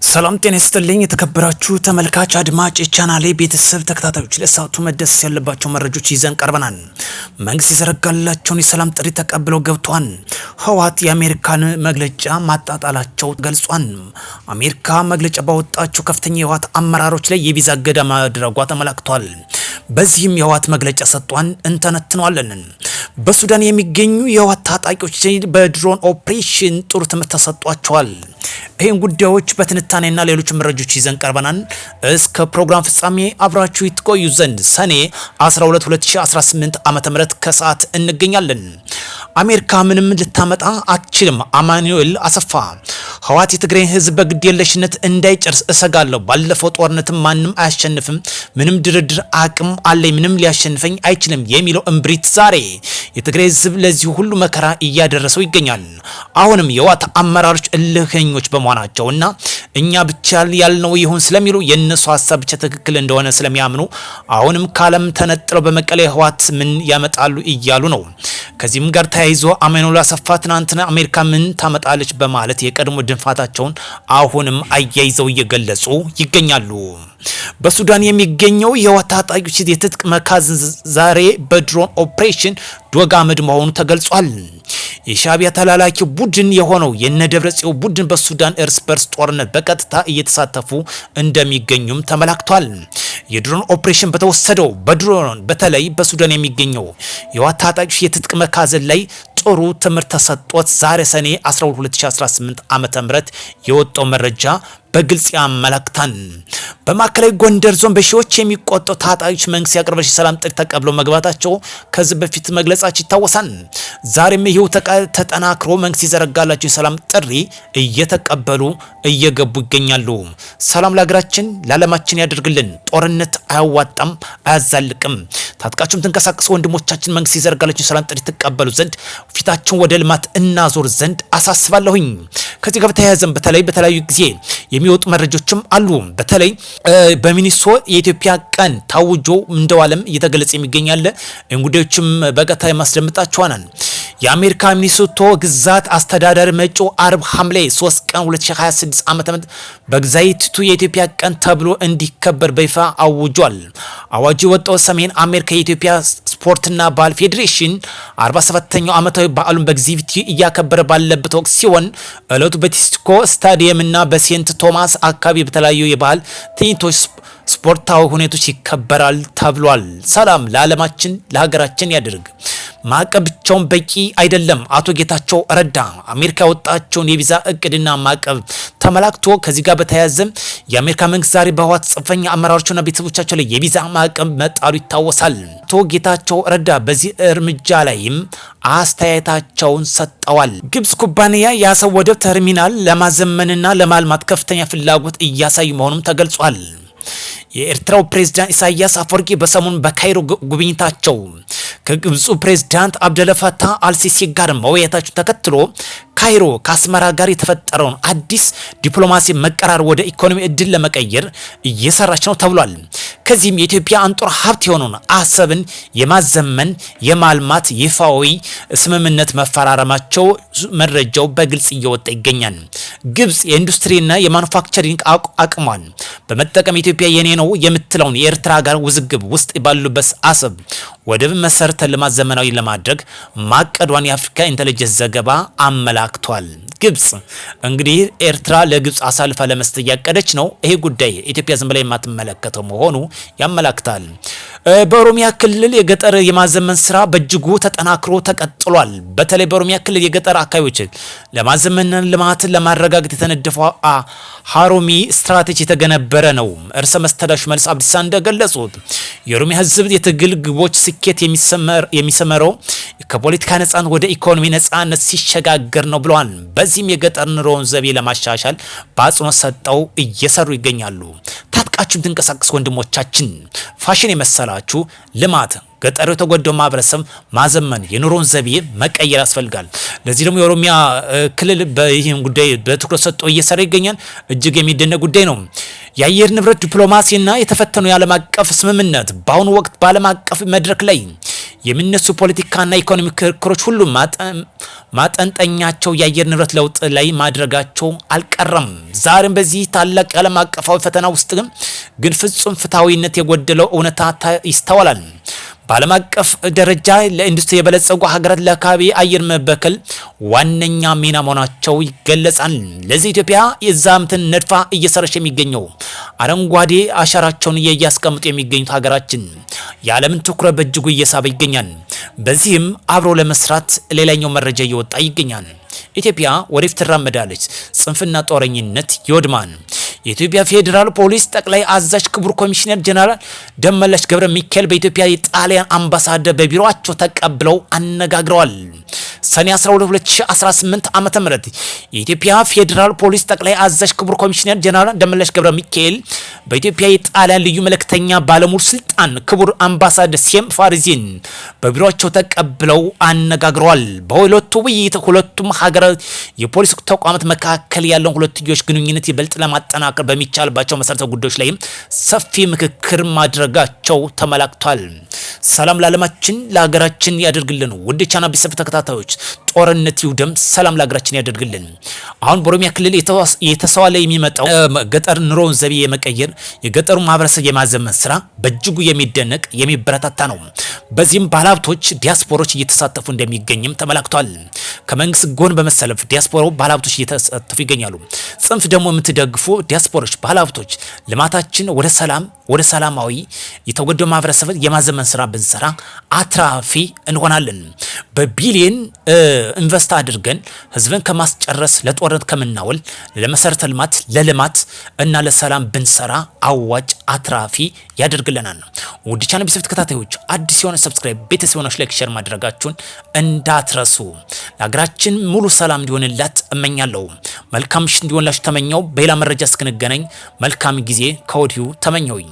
ሰላም ጤና ይስጥልኝ የተከበራችሁ ተመልካች አድማጭ ቻናሌ ቤተሰብ ተከታታዮች ለሰዓቱ መደስ ያለባቸው መረጃዎች ይዘን ቀርበናል። መንግስት የዘረጋላቸውን የሰላም ጥሪ ተቀብለው ገብቷል። ህወሓት የአሜሪካን መግለጫ ማጣጣላቸው ገልጿል። አሜሪካ መግለጫ ባወጣቸው ከፍተኛ የህወሓት አመራሮች ላይ የቪዛ እገዳ ማድረጓ ተመላክቷል። በዚህም የህወሓት መግለጫ ሰጥቷን እንተነትነዋለን። በሱዳን የሚገኙ የህወሓት ታጣቂዎች በድሮን ኦፕሬሽን ጥሩ ትምህርት ተሰጥቷቸዋል። ይህን ጉዳዮች በትንታኔና ሌሎች መረጃዎች ይዘን ቀርበናል። እስከ ፕሮግራም ፍጻሜ አብራችሁ ይትቆዩ ዘንድ ሰኔ 12 2018 ዓ.ም ከሰዓት እንገኛለን። አሜሪካ ምንም ልታመጣ አትችልም። አማኑኤል አሰፋ ህወሓት የትግራይ ህዝብ በግዴለሽነት እንዳይጨርስ እሰጋለሁ። ባለፈው ጦርነትም ማንም አያሸንፍም፣ ምንም ድርድር አቅም አለኝ፣ ምንም ሊያሸንፈኝ አይችልም የሚለው እምብሪት ዛሬ የትግራይ ህዝብ ለዚህ ሁሉ መከራ እያደረሰው ይገኛል። አሁንም የህወሓት አመራሮች እልህኞች በመሆናቸውና እኛ ብቻ ያልነው ይሁን ስለሚሉ የነሱ ሀሳብ ብቻ ትክክል እንደሆነ ስለሚያምኑ አሁንም ካለም ተነጥለው በመቀሌ ህወሓት ምን ያመጣሉ እያሉ ነው። ከዚህም ጋር ተያይዞ አማኑኤል አሰፋ ትናንትና አሜሪካ ምን ታመጣለች በማለት የቀድሞ ድንፋታቸውን አሁንም አያይዘው እየገለጹ ይገኛሉ። በሱዳን የሚገኘው የህወሓት ታጣቂዎች የትጥቅ መካዝን ዛሬ በድሮን ኦፕሬሽን ዶግ አመድ መሆኑ ተገልጿል። የሻዕቢያ ተላላኪ ቡድን የሆነው የነደብረጽዮን ቡድን በሱዳን እርስ በርስ ጦርነት በቀጥታ እየተሳተፉ እንደሚገኙም ተመላክቷል። የድሮን ኦፕሬሽን በተወሰደው በድሮን በተለይ በሱዳን የሚገኘው የህወሓት ታጣቂዎች የትጥቅ መካዝን ላይ ጥሩ ትምህርት ተሰጥቶት ዛሬ ሰኔ 12 2018 ዓ.ም የወጣው መረጃ በግልጽ ያመለክታል። በማዕከላዊ ጎንደር ዞን በሺዎች የሚቆጠሩ ታጣቂዎች መንግስት ያቀረበው የሰላም ጥሪ ተቀብለው መግባታቸው ከዚህ በፊት መግለጻቸው ይታወሳል። ዛሬም ይሄው ተጠናክሮ መንግስት የዘረጋላቸው የሰላም ጥሪ እየተቀበሉ እየገቡ ይገኛሉ። ሰላም ለሀገራችን ለዓለማችን ያደርግልን። ጦርነት አያዋጣም፣ አያዛልቅም። ታጥቃችሁም ተንቀሳቀሱ ወንድሞቻችን መንግስት የዘረጋላቸው የሰላም ጥሪ ተቀበሉ ዘንድ ፊታቸውን ወደ ልማት እናዞር ዘንድ አሳስባለሁኝ። ከዚህ ጋር በተያያዘም በተለያዩ ጊዜ የሚወጡ መረጃዎችም አሉ። በተለይ በሚኒሶ የኢትዮጵያ ቀን ታውጆ እንደዋለም እየተገለጸ የሚገኛል። እንጉዳዮችም በቀጥታ ማስደምጣችኋል። የአሜሪካ ሚኒሶቶ ግዛት አስተዳደር መጪው አርብ ሐምሌ 3 ቀን 2026 ዓ.ም በግዛይቱ የኢትዮጵያ ቀን ተብሎ እንዲከበር በይፋ አውጇል። አዋጁ የወጣው ሰሜን አሜሪካ የኢትዮጵያ ስፖርትና ባህል ፌዴሬሽን 47ኛው ዓመታዊ በዓሉን በኤግዚቢቲ እያከበረ ባለበት ወቅት ሲሆን ዕለቱ በቲስኮ ስታዲየም እና በሴንት ቶማስ አካባቢ በተለያዩ የባህል ትዕይንቶች ስፖርታዊ ሁኔታዎች ይከበራል ተብሏል። ሰላም ለዓለማችን ለሀገራችን ያድርግ። ማዕቀብ ብቻውን በቂ አይደለም። አቶ ጌታቸው ረዳ አሜሪካ ያወጣቸውን የቪዛ እቅድና ማዕቀብ ተመላክቶ ከዚህ ጋር በተያያዘ የአሜሪካ መንግስት ዛሬ በህወሓት ጽንፈኛ አመራሮችና ቤተሰቦቻቸው ላይ የቪዛ ማዕቀብ መጣሉ ይታወሳል። አቶ ጌታቸው ረዳ በዚህ እርምጃ ላይም አስተያየታቸውን ሰጠዋል። ግብጽ ኩባንያ የአሰብ ወደብ ተርሚናል ለማዘመንና ለማልማት ከፍተኛ ፍላጎት እያሳዩ መሆኑም ተገልጿል። የኤርትራው ፕሬዝዳንት ኢሳያስ አፈወርቂ በሰሞኑ በካይሮ ጉብኝታቸው ከግብፁ ፕሬዝዳንት አብደልፈታህ አልሲሲ ጋር መወያየታቸውን ተከትሎ ካይሮ ከአስመራ ጋር የተፈጠረውን አዲስ ዲፕሎማሲ መቀራር ወደ ኢኮኖሚ እድል ለመቀየር እየሰራች ነው ተብሏል። ከዚህም የኢትዮጵያ አንጡራ ሀብት የሆነውን አሰብን የማዘመን የማልማት ይፋዊ ስምምነት መፈራረማቸው መረጃው በግልጽ እየወጣ ይገኛል። ግብጽ የኢንዱስትሪና የማኑፋክቸሪንግ አቅሟን በመጠቀም ኢትዮጵያ የኔ ነው የምትለውን የኤርትራ ጋር ውዝግብ ውስጥ ባሉበት አሰብ ወደብ መሰረተ ልማት ዘመናዊ ለማድረግ ማቀዷን የአፍሪካ ኢንተለጀንስ ዘገባ አመላክቷል። ግብጽ እንግዲህ ኤርትራ ለግብጽ አሳልፋ ለመስጠት ያቀደች ነው። ይሄ ጉዳይ ኢትዮጵያ ዝም ብላ የማትመለከተው መሆኑ ያመላክታል። በኦሮሚያ ክልል የገጠር የማዘመን ስራ በእጅጉ ተጠናክሮ ተቀጥሏል። በተለይ በኦሮሚያ ክልል የገጠር አካባቢዎች ለማዘመንና ልማትን ለማረጋገጥ የተነደፈው ሀሮሚ ስትራቴጂ የተገነበረ ነው። እርሰ መስተዳድር ሽመልስ አብዲሳ እንደገለጹት የኦሮሚያ ህዝብ የትግል ግቦች ስኬት የሚሰመረው ከፖለቲካ ነጻነት ወደ ኢኮኖሚ ነጻነት ሲሸጋገር ነው ብለዋል። በዚህም የገጠር ኑሮውን ዘይቤ ለማሻሻል በአጽንኦት ሰጠው እየሰሩ ይገኛሉ። ታጥቃችሁም ትንቀሳቀሱ ወንድሞቻችን ፋሽን የመሰላችሁ ልማት ገጠሩ የተጎዳው ማህበረሰብ ማዘመን የኑሮን ዘይቤ መቀየር ያስፈልጋል። ለዚህ ደግሞ የኦሮሚያ ክልል በይህም ጉዳይ በትኩረት ሰጥቶ እየሰራ ይገኛል። እጅግ የሚደነቅ ጉዳይ ነው። የአየር ንብረት ዲፕሎማሲና የተፈተነው የዓለም አቀፍ ስምምነት በአሁኑ ወቅት በዓለም አቀፍ መድረክ ላይ የሚነሱ ፖለቲካና ኢኮኖሚ ክርክሮች ሁሉ ማጠንጠኛቸው የአየር ንብረት ለውጥ ላይ ማድረጋቸው አልቀረም። ዛሬም በዚህ ታላቅ ዓለም አቀፋዊ ፈተና ውስጥ ግን ፍጹም ፍትሐዊነት የጎደለው እውነታ ይስተዋላል። በዓለም አቀፍ ደረጃ ለኢንዱስትሪ የበለጸጉ ሀገራት ለአካባቢ አየር መበከል ዋነኛ ሚና መሆናቸው ይገለጻል። ለዚህ ኢትዮጵያ የዛምትን ነድፋ እየሰረች የሚገኘው አረንጓዴ አሻራቸውን እያስቀምጡ የሚገኙት ሀገራችን የዓለምን ትኩረት በእጅጉ እየሳበ ይገኛል። በዚህም አብሮ ለመስራት ሌላኛው መረጃ እየወጣ ይገኛል። ኢትዮጵያ ወደፊት ትራመዳለች፣ ጽንፍና ጦረኝነት ይወድማል። የኢትዮጵያ ፌዴራል ፖሊስ ጠቅላይ አዛዥ ክቡር ኮሚሽነር ጀነራል ደመላሽ ገብረ ሚካኤል በኢትዮጵያ የጣሊያን አምባሳደር በቢሮአቸው ተቀብለው አነጋግረዋል። ሰኔ 12 2018 ዓመተ ምህረት የኢትዮጵያ ፌዴራል ፖሊስ ጠቅላይ አዛዥ ክቡር ኮሚሽነር ጀነራል ደመላሽ ገብረ ሚካኤል በኢትዮጵያ የጣሊያን ልዩ መልእክተኛ ባለሙሉ ስልጣን ክቡር አምባሳደር ሴም ፋሪዚን በቢሮአቸው ተቀብለው አነጋግረዋል። በሁለቱ ውይይት ሁለቱም ሀገራት የፖሊስ ተቋማት መካከል ያለውን ሁለትዮሽ ግንኙነት ይበልጥ ለማጠናከር በሚቻልባቸው መሰረታዊ ጉዳዮች ላይ ሰፊ ምክክር ማድረጋቸው ተመላክቷል። ሰላም ለዓለማችን ለሀገራችን ያደርግልን። ውድ ቻና ቢሰፍ ተከታታዮች ጦርነት ይውደም፣ ሰላም ለሀገራችን ያደርግልን። አሁን በኦሮሚያ ክልል የተሰዋለ የሚመጣው ገጠር ኑሮውን ዘቢ የመቀየር የገጠሩ ማህበረሰብ የማዘመን ስራ በእጅጉ የሚደነቅ የሚበረታታ ነው። በዚህም ባለሀብቶች ዲያስፖሮች እየተሳተፉ እንደሚገኝም ተመላክቷል። ከመንግስት ጎን በመሰለፍ ዲያስፖራው ባለሀብቶች እየተሳተፉ ይገኛሉ። ጽንፍ ደግሞ የምትደግፉ ዲያስፖሮች ባለሀብቶች ልማታችን ወደ ሰላማዊ የተጎዳው ማህበረሰብ የማዘመን ስራ ብንሰራ አትራፊ እንሆናለን። በቢሊየን ኢንቨስት አድርገን ህዝብን ከማስጨረስ ለጦርነት ከምናወል ለመሰረተ ልማት ለልማት እና ለሰላም ብንሰራ አዋጭ አትራፊ ያደርግልናል። ውድ ቻናል ቢሰፍ ተከታታዮች አዲስ የሆነ ሰብስክራይብ ቤተሰብ ሆናችሁ ላይክ ሼር ማድረጋችሁን እንዳትረሱ። ለሀገራችን ሙሉ ሰላም እንዲሆንላት እመኛለሁ። መልካም ምሽት እንዲሆንላችሁ ተመኘው። በሌላ መረጃ እስክንገናኝ መልካም ጊዜ ከወዲሁ ተመኘውኝ።